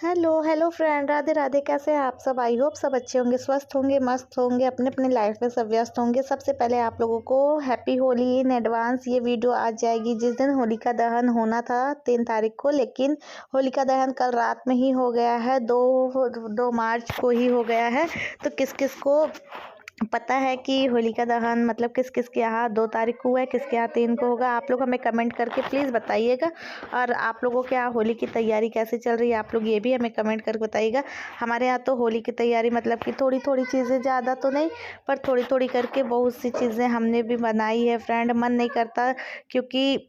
Hello hello friend, Radhe Radhe. कैसे हैं आप सब? आई होप सब अच्छे होंगे, स्वस्थ होंगे, मस्त होंगे, अपने अपने लाइफ में सब व्यस्त होंगे। सबसे पहले आप लोगों को हैप्पी होली इन एडवांस। ये वीडियो आज जाएगी जिस दिन होलिका दहन होना था 3 तारीख को, लेकिन होलिका दहन कल रात में ही हो गया है। 2 मार्च को ही हो गया है। तो किस किस को पता है कि होलिका दहन मतलब किस किस के यहाँ 2 तारीख को हुआ है, किसके यहाँ 3 को होगा? आप लोग हमें कमेंट करके प्लीज़ बताइएगा। और आप लोगों के यहाँ होली की तैयारी कैसे चल रही है, आप लोग ये भी हमें कमेंट करके बताइएगा। हमारे यहाँ तो होली की तैयारी मतलब कि थोड़ी थोड़ी चीज़ें, ज़्यादा तो नहीं, पर थोड़ी थोड़ी करके बहुत सी चीज़ें हमने भी बनाई है फ्रेंड। मन नहीं करता क्योंकि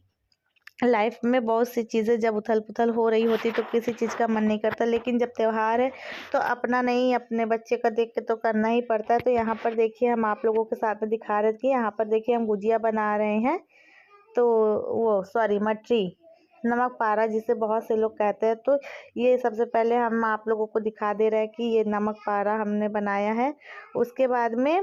लाइफ में बहुत सी चीज़ें जब उथल पुथल हो रही होती तो किसी चीज़ का मन नहीं करता, लेकिन जब त्यौहार है तो अपना नहीं, अपने बच्चे का देख के तो करना ही पड़ता है। तो यहाँ पर देखिए हम आप लोगों के साथ में दिखा रहे थे कि यहाँ पर देखिए हम गुजिया बना रहे हैं। तो वो सॉरी मटरी, नमक पारा जिसे बहुत से लोग कहते हैं। तो ये सबसे पहले हम आप लोगों को दिखा दे रहे हैं कि ये नमक पारा हमने बनाया है। उसके बाद में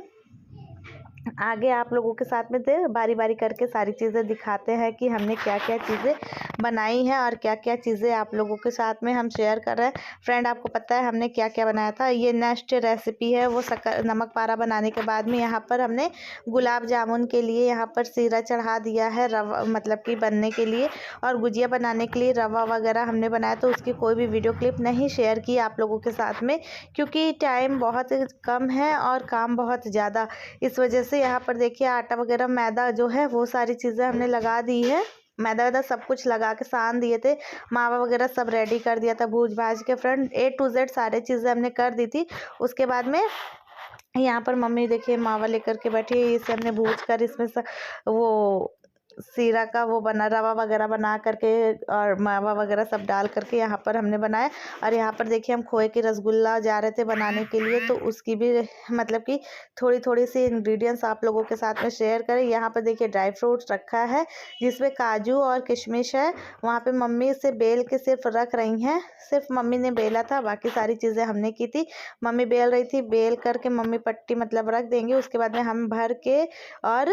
आगे आप लोगों के साथ में बारी बारी करके सारी चीज़ें दिखाते हैं कि हमने क्या क्या चीज़ें बनाई हैं और क्या क्या चीज़ें आप लोगों के साथ में हम शेयर कर रहे हैं। फ्रेंड आपको पता है हमने क्या क्या बनाया था? ये नेक्स्ट रेसिपी है वो नमक पारा बनाने के बाद में यहाँ पर हमने गुलाब जामुन के लिए यहाँ पर सीरा चढ़ा दिया है, रवा मतलब कि बनने के लिए। और गुजिया बनाने के लिए रवा वगैरह हमने बनाया, तो उसकी कोई भी वीडियो क्लिप नहीं शेयर की आप लोगों के साथ में, क्योंकि टाइम बहुत कम है और काम बहुत ज़्यादा। इस वजह से यहाँ पर देखिए आटा वगैरह, मैदा जो है वो सारी चीज़ें हमने लगा दी है। मैदा वैदा सब कुछ लगा के सान दिए थे, मावा वगैरह सब रेडी कर दिया था भूज भाज के फ्रेंड। A to Z सारी चीज़ें हमने कर दी थी। उसके बाद में यहाँ पर मम्मी देखिए मावा लेकर के बैठी है। इसे हमने भूज कर इसमें वो सीरा का वो बना, रवा वगैरह बना करके और मावा वगैरह सब डाल करके यहाँ पर हमने बनाया। और यहाँ पर देखिए हम खोए की रसगुल्ला जा रहे थे बनाने के लिए, तो उसकी भी मतलब कि थोड़ी थोड़ी सी इंग्रेडिएंट्स आप लोगों के साथ में शेयर करें। यहाँ पर देखिए ड्राई फ्रूट्स रखा है जिसमें काजू और किशमिश है। वहाँ पे मम्मी इसे बेल के सिर्फ रख रही हैं, सिर्फ मम्मी ने बेला था, बाकी सारी चीज़ें हमने की थी। मम्मी बेल रही थी, बेल करके मम्मी पट्टी मतलब रख देंगे। उसके बाद में हम भर के और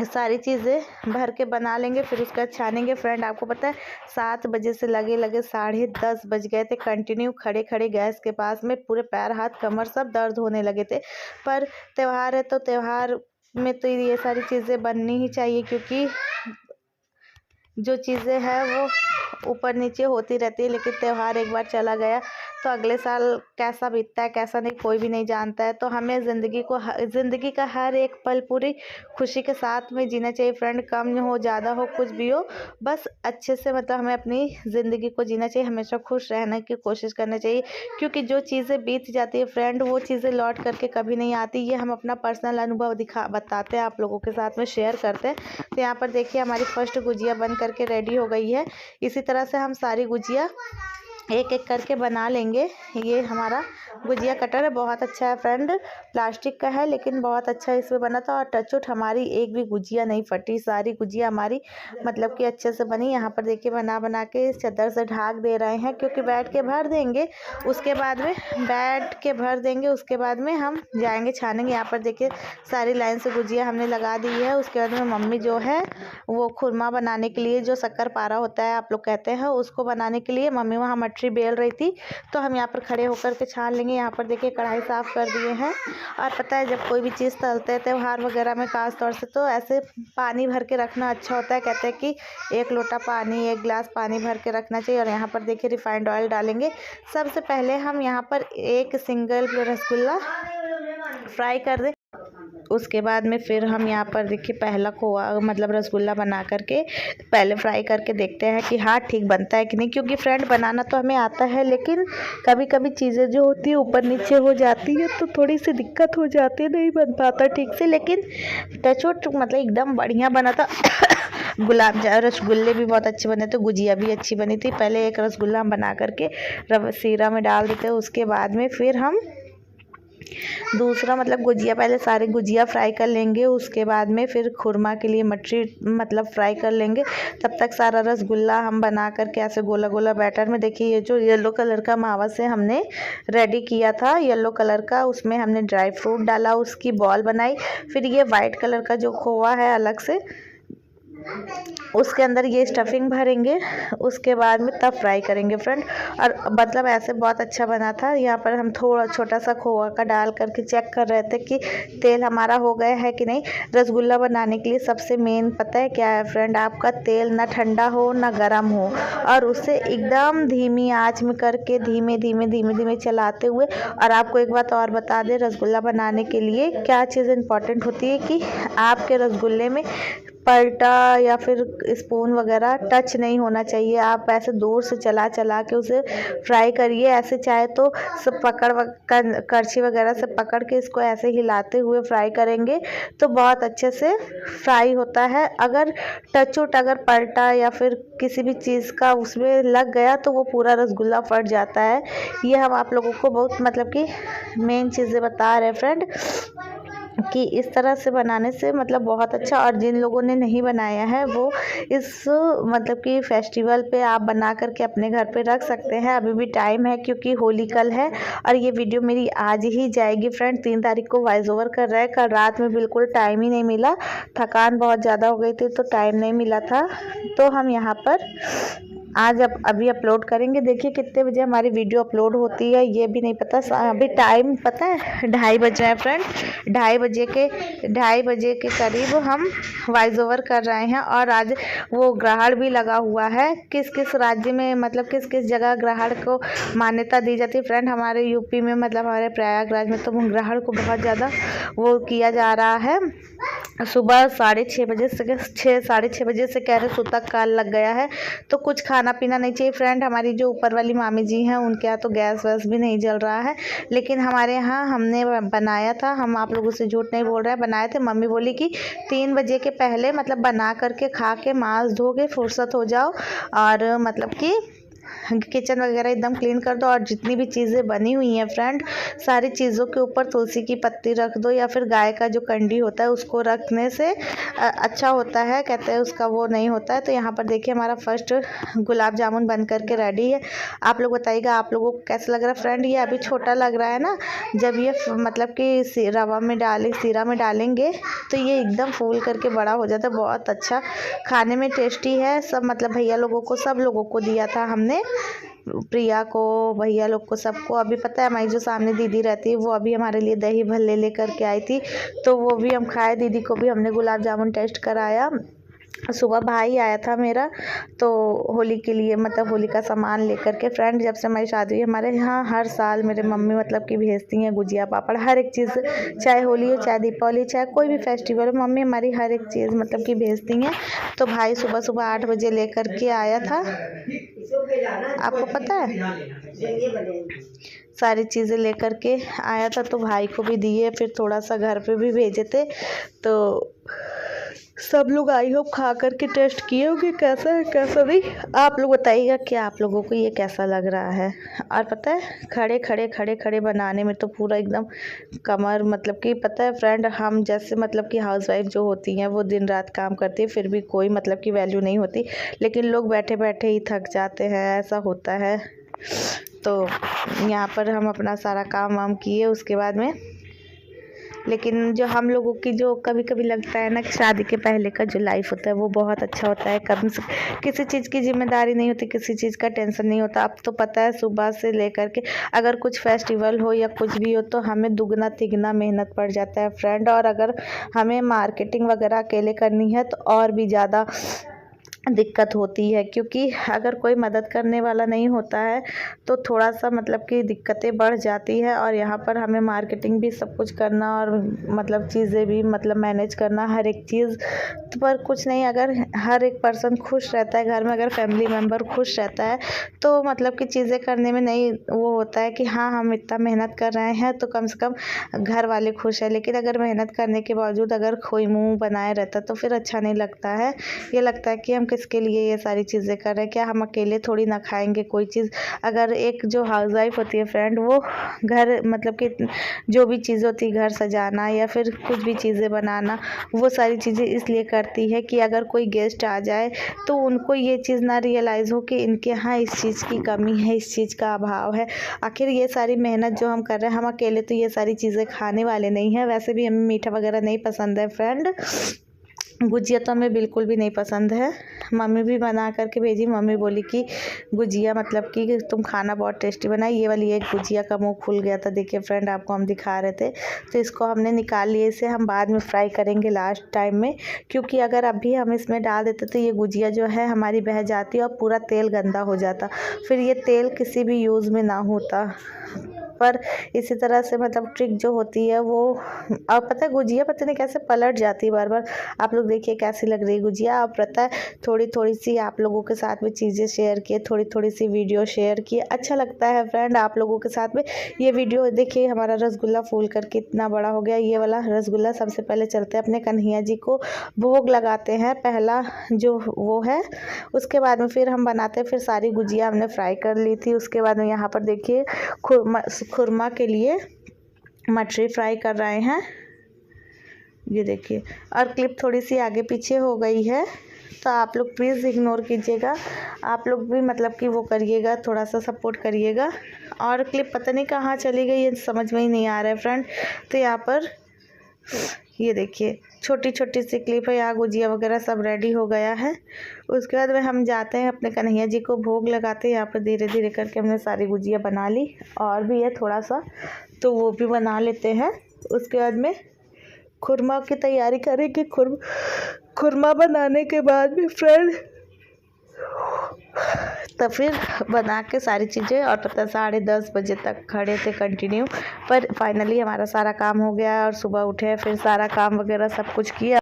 सारी चीज़ें भर के बना लेंगे, फिर उसका छानेंगे। फ्रेंड आपको पता है 7 बजे से लगे लगे 10:30 बज गए थे, कंटिन्यू खड़े खड़े गैस के पास में, पूरे पैर हाथ कमर सब दर्द होने लगे थे। पर त्यौहार है तो त्यौहार में तो ये सारी चीज़ें बननी ही चाहिए, क्योंकि जो चीज़ें हैं वो ऊपर नीचे होती रहती है, लेकिन त्यौहार एक बार चला गया तो अगले साल कैसा बीतता है कैसा नहीं कोई भी नहीं जानता है। तो हमें ज़िंदगी का हर एक पल पूरी खुशी के साथ में जीना चाहिए फ्रेंड। कम हो ज़्यादा हो कुछ भी हो, बस अच्छे से मतलब हमें अपनी ज़िंदगी को जीना चाहिए, हमेशा खुश रहने की कोशिश करना चाहिए। क्योंकि जो चीज़ें बीत जाती है फ्रेंड वो चीज़ें लौट करके कभी नहीं आती। ये हम अपना पर्सनल अनुभव बताते हैं, आप लोगों के साथ में शेयर करते हैं। तो यहाँ पर देखिए हमारी फर्स्ट गुजिया बन करके रेडी हो गई है। इसी तरह से हम सारी गुजिया एक एक करके बना लेंगे। ये हमारा गुजिया कटर है, बहुत अच्छा है फ्रेंड, प्लास्टिक का है लेकिन बहुत अच्छा इसमें बना था। और टचवुड हमारी एक भी गुजिया नहीं फटी, सारी गुजिया हमारी मतलब कि अच्छे से बनी। यहाँ पर देखिए बना बना के चादर से ढक दे रहे हैं, क्योंकि बैठ के भर देंगे, उसके बाद में हम जाएंगे छानेंगे। यहाँ पर देखिए सारी लाइन से गुजिया हमने लगा दी है। उसके बाद में मम्मी जो है वो खुरमा बनाने के लिए, जो शक्कर पारा होता है आप लोग कहते हैं, उसको बनाने के लिए मम्मी वहाँ मटरी बेल रही थी। तो हम यहाँ पर खड़े होकर के छान लेंगे। यहाँ पर देखिए कढ़ाई साफ़ कर दिए हैं। और पता है जब कोई भी चीज़ तलते हैं त्यौहार वगैरह में खास तौर से, तो ऐसे पानी भर के रखना अच्छा होता है। कहते हैं कि 1 लोटा पानी, 1 गिलास पानी भर के रखना चाहिए। और यहाँ पर देखिए रिफाइंड ऑयल डालेंगे। सबसे पहले हम यहाँ पर एक सिंगल रसगुल्ला फ्राई कर दें। उसके बाद में फिर हम यहाँ पर देखिए पहला खोआ मतलब रसगुल्ला बना करके पहले फ्राई करके देखते हैं कि हाँ ठीक बनता है कि नहीं। क्योंकि फ्रेंड बनाना तो हमें आता है, लेकिन कभी कभी चीज़ें जो होती है ऊपर नीचे हो जाती है तो थोड़ी सी दिक्कत हो जाती है, नहीं बन पाता ठीक से। लेकिन टचवुड मतलब एकदम बढ़िया बना था। रसगुल्ले भी बहुत अच्छे बने थे, गुजिया भी अच्छी बनी थी। पहले एक रसगुल्ला हम बना करके सीरा में डाल देते हैं, उसके बाद में फिर हम दूसरा मतलब गुजिया, पहले सारे गुजिया फ्राई कर लेंगे। उसके बाद में फिर खुरमा के लिए मटरी मतलब फ्राई कर लेंगे। तब तक सारा रसगुल्ला हम बना करके ऐसे गोला गोला बैटर में, देखिए ये जो येलो कलर का मावा से हमने रेडी किया था येलो कलर का, उसमें हमने ड्राई फ्रूट डाला, उसकी बॉल बनाई। फिर ये वाइट कलर का जो खोआ है अलग से उसके अंदर ये स्टफिंग भरेंगे, उसके बाद में तब फ्राई करेंगे फ्रेंड। और मतलब ऐसे बहुत अच्छा बना था। यहाँ पर हम थोड़ा छोटा सा खोआ का डाल करके चेक कर रहे थे कि तेल हमारा हो गया है कि नहीं। रसगुल्ला बनाने के लिए सबसे मेन पता है क्या है फ्रेंड, आपका तेल ना ठंडा हो ना गर्म हो, और उसे एकदम धीमी आंच में करके धीमे धीमे धीमे धीमे चलाते हुए। और आपको एक बात और बता दें, रसगुल्ला बनाने के लिए क्या चीज़ इंपॉर्टेंट होती है कि आपके रसगुल्ले में पलटा या फिर स्पून वगैरह टच नहीं होना चाहिए। आप ऐसे दूर से चला चला के उसे फ्राई करिए। ऐसे चाहे तो सब करछी वगैरह से पकड़ के इसको ऐसे हिलाते हुए फ्राई करेंगे तो बहुत अच्छे से फ्राई होता है। अगर टचवुट अगर पलटा या फिर किसी भी चीज़ का उसमें लग गया तो वो पूरा रसगुल्ला फट जाता है। ये हम आप लोगों को बहुत मतलब कि मेन चीज़ें बता रहे हैं फ्रेंड, कि इस तरह से बनाने से मतलब बहुत अच्छा। और जिन लोगों ने नहीं बनाया है वो इस मतलब कि फेस्टिवल पे आप बना करके अपने घर पे रख सकते हैं। अभी भी टाइम है क्योंकि होली कल है। और ये वीडियो मेरी आज ही जाएगी फ्रेंड, 3 तारीख को वॉइस ओवर कर रहा है। कल रात में बिल्कुल टाइम ही नहीं मिला, थकान बहुत ज़्यादा हो गई थी तो टाइम नहीं मिला था। तो हम यहाँ पर आज अभी अपलोड करेंगे। देखिए कितने बजे हमारी वीडियो अपलोड होती है ये भी नहीं पता। अभी टाइम पता है 2:30 बजे है फ्रेंड। 2:30 बजे के करीब हम वॉइस ओवर कर रहे हैं। और आज वो ग्रहण भी लगा हुआ है। किस किस राज्य में मतलब किस किस जगह ग्रहण को मान्यता दी जाती है फ्रेंड। हमारे यूपी में मतलब हमारे प्रयागराज में तो ग्रहण को बहुत ज़्यादा वो किया जा रहा है। सुबह 6:30 बजे से 6-6:30 बजे से कह रहे सूतक काल लग गया है। तो कुछ खाना पीना नहीं चाहिए फ्रेंड। हमारी जो ऊपर वाली मामी जी हैं उनके यहाँ तो गैस वैस भी नहीं जल रहा है, लेकिन हमारे यहाँ हमने बनाया था। हम आप लोगों से झूठ नहीं बोल रहे हैं, बनाए थे। मम्मी बोली कि 3 बजे के पहले मतलब बना करके खा के मांस धो के फुर्सत हो जाओ और मतलब कि किचन वगैरह एकदम क्लीन कर दो। और जितनी भी चीज़ें बनी हुई हैं फ्रेंड, सारी चीज़ों के ऊपर तुलसी की पत्ती रख दो या फिर गाय का जो कंडी होता है उसको रखने से अच्छा होता है, कहते हैं उसका वो नहीं होता है। तो यहाँ पर देखिए हमारा फर्स्ट गुलाब जामुन बन करके रेडी है। आप लोग बताइएगा आप लोगों को कैसा लग रहा है फ्रेंड। ये अभी छोटा लग रहा है ना, जब ये मतलब कि रवा में सीरा में डालेंगे तो ये एकदम फूल करके बड़ा हो जाता है। बहुत अच्छा खाने में टेस्टी है। सब मतलब भैया लोगों को सब लोगों को दिया था हमने, प्रिया को, भैया लोग को, सबको। अभी पता है हमारी जो सामने दीदी रहती है वो अभी हमारे लिए दही भल्ले लेकर के आई थी तो वो भी हम खाए। दीदी को भी हमने गुलाब जामुन टेस्ट कराया। सुबह भाई आया था मेरा तो होली के लिए मतलब होली का सामान लेकर के फ्रेंड। जब से हमारी शादी हुई हमारे यहाँ हर साल मेरे मम्मी मतलब कि भेजती हैं गुजिया पापड़ हर एक चीज़, चाहे होली हो चाहे दीपावली चाहे कोई भी फेस्टिवल हो, मम्मी हमारी हर एक चीज़ मतलब कि भेजती हैं। तो भाई सुबह सुबह 8 बजे लेकर के आया था, आपको पता है सारी चीज़ें लेकर के आया था। तो भाई को भी दिए, फिर थोड़ा सा घर पे भी भेजे थे। तो सब लोग आई होप खा करके टेस्ट किए होंगे कैसा है कैसा नहीं। आप लोग बताइएगा कि आप लोगों को ये कैसा लग रहा है। और पता है खड़े खड़े बनाने में तो पूरा एकदम कमर मतलब कि पता है फ्रेंड, हम जैसे मतलब कि हाउसवाइफ जो होती हैं वो दिन रात काम करती है फिर भी कोई मतलब कि वैल्यू नहीं होती, लेकिन लोग बैठे बैठे ही थक जाते हैं, ऐसा होता है। तो यहाँ पर हम अपना सारा काम वाम किए उसके बाद में। लेकिन जो हम लोगों की जो कभी कभी लगता है ना कि शादी के पहले का जो लाइफ होता है वो बहुत अच्छा होता है। कभी किसी चीज़ की जिम्मेदारी नहीं होती, किसी चीज़ का टेंशन नहीं होता। अब तो पता है सुबह से लेकर के अगर कुछ फेस्टिवल हो या कुछ भी हो तो हमें दुगना तिगना मेहनत पड़ जाता है फ्रेंड। और अगर हमें मार्केटिंग वगैरह अकेले करनी है तो और भी ज़्यादा दिक्कत होती है, क्योंकि अगर कोई मदद करने वाला नहीं होता है तो थोड़ा सा मतलब कि दिक्कतें बढ़ जाती है। और यहाँ पर हमें मार्केटिंग भी सब कुछ करना और मतलब चीज़ें भी मतलब मैनेज करना हर एक चीज़ पर कुछ नहीं। अगर हर एक पर्सन खुश रहता है घर में, अगर फैमिली मेम्बर खुश रहता है तो मतलब कि चीज़ें करने में नहीं वो होता है कि हाँ हम इतना मेहनत कर रहे हैं तो कम से कम घर वाले खुश हैं। लेकिन अगर मेहनत करने के बावजूद अगर कोई मुँह बनाए रहता तो फिर अच्छा नहीं लगता है। ये लगता है कि हम किसके लिए ये सारी चीज़ें कर रहे हैं, क्या हम अकेले थोड़ी ना खाएंगे कोई चीज़। अगर एक जो हाउसवाइफ होती है फ्रेंड वो घर मतलब कि जो भी चीज़ होती है घर सजाना या फिर कुछ भी चीज़ें बनाना वो सारी चीज़ें इसलिए करती है कि अगर कोई गेस्ट आ जाए तो उनको ये चीज़ ना रियलाइज़ हो कि इनके यहाँ इस चीज़ की कमी है, इस चीज़ का अभाव है। आखिर ये सारी मेहनत जो हम कर रहे हैं, हम अकेले तो ये सारी चीज़ें खाने वाले नहीं हैं। वैसे भी हमें मीठा वगैरह नहीं पसंद है फ्रेंड, गुजिया तो हमें बिल्कुल भी नहीं पसंद है। मम्मी भी बना करके भेजी। मम्मी बोली कि गुजिया मतलब कि तुम खाना बहुत टेस्टी बनाई। ये वाली एक गुजिया का मुंह खुल गया था, देखिए फ्रेंड, आपको हम दिखा रहे थे। तो इसको हमने निकाल लिए। इसे हम बाद में फ्राई करेंगे लास्ट टाइम में, क्योंकि अगर अभी हम इसमें डाल देते तो ये गुजिया जो है हमारी बह जाती और पूरा तेल गंदा हो जाता, फिर ये तेल किसी भी यूज़ में ना होता। पर इसी तरह से मतलब ट्रिक जो होती है वो, अब पता है गुजिया पता नहीं कैसे पलट जाती है बार बार। आप लोग देखिए कैसी लग रही है गुजिया। अब पता है थोड़ी थोड़ी सी आप लोगों के साथ में चीज़ें शेयर किए, थोड़ी थोड़ी सी वीडियो शेयर किए, अच्छा लगता है फ्रेंड आप लोगों के साथ में। ये वीडियो देखिए हमारा रसगुल्ला फूल करके इतना बड़ा हो गया। ये वाला रसगुल्ला सबसे पहले चलते हैं अपने कन्हैया जी को भोग लगाते हैं, पहला जो वो है। उसके बाद में फिर हम बनाते हैं, फिर सारी गुजिया हमने फ्राई कर ली थी। उसके बाद में यहाँ पर देखिए खुरमा के लिए मटरी फ्राई कर रहे हैं, ये देखिए। और क्लिप थोड़ी सी आगे पीछे हो गई है तो आप लोग प्लीज़ इग्नोर कीजिएगा। आप लोग भी मतलब कि वो करिएगा, थोड़ा सा सपोर्ट करिएगा। और क्लिप पता नहीं कहाँ चली गई, ये समझ में ही नहीं आ रहा है फ्रेंड। तो यहाँ पर ये देखिए छोटी छोटी सी क्लिप है। यहाँ गुजिया वगैरह सब रेडी हो गया है। उसके बाद में हम जाते हैं अपने कन्हैया जी को भोग लगाते हैं। यहाँ पर धीरे धीरे करके हमने सारी गुजिया बना ली, और भी है थोड़ा सा तो वो भी बना लेते हैं। उसके बाद में खुरमा की तैयारी करेंगे। खुरमा बनाने के बाद भी फ्रेंड तो फिर बना के सारी चीज़ें, और तब तक 10:30 बजे तक खड़े थे कंटिन्यू। पर फाइनली हमारा सारा काम हो गया और सुबह उठे फिर सारा काम वगैरह सब कुछ किया।